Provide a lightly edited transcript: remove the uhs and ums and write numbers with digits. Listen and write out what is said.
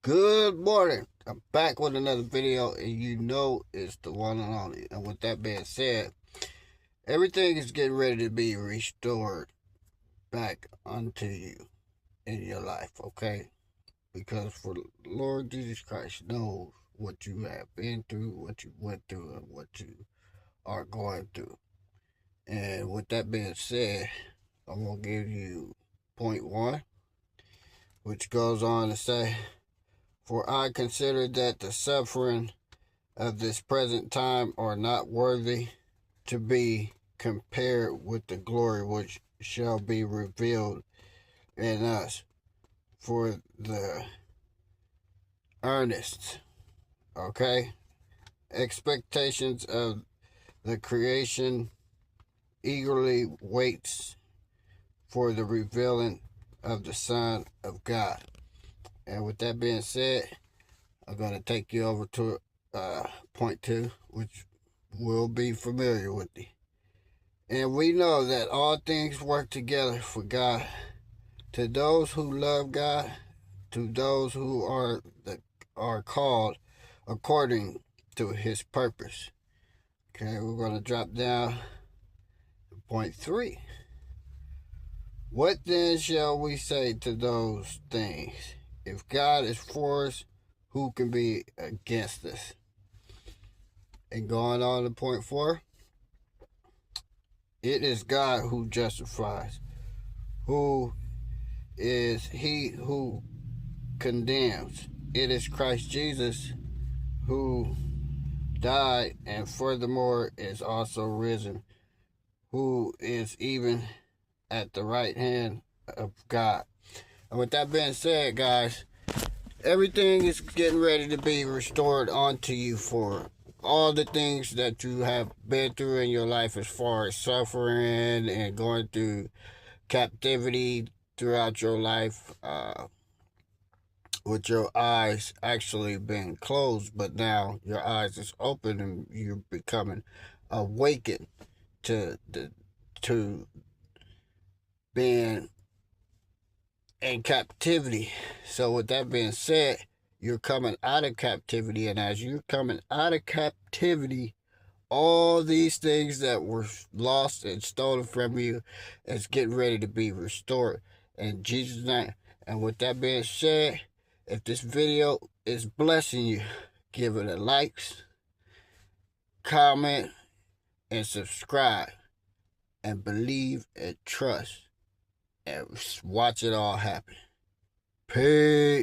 Good morning. I'm back with another video, and you know it's the one and only. And with that being said, everything is getting ready to be restored back unto you in your life, okay? Because for the Lord Jesus Christ knows what you have been through, what you went through, and what you are going through. And with that being said, I'm going to give you point one, which goes on to say, "For I consider that the suffering of this present time are not worthy to be compared with the glory which shall be revealed in us. For the earnest, expectations of the creation eagerly waits for the revealing of the Son of God." And with that being said, I'm going to take you over to point two, which will be familiar with you. "And we know that all things work together for God, to those who love God, to those who are called according to his purpose." Okay, we're going to drop down to point three. "What then shall we say to those things? If God is for us, who can be against us?" And going on to point four, "It is God who justifies. Who is he who condemns? It is Christ Jesus who died and furthermore is also risen, who is even at the right hand of God." And with that being said, guys, everything is getting ready to be restored onto you for all the things that you have been through in your life, as far as suffering and going through captivity throughout your life, with your eyes actually being closed, but now your eyes is open and you're becoming awakened to being in captivity. So with that being said, you're coming out of captivity, and as you're coming out of captivity, all these things that were lost and stolen from you is getting ready to be restored in Jesus' name. And with that being said, if this video is blessing you, give it a like, comment, and subscribe, and believe and trust, and watch it all happen. Peace.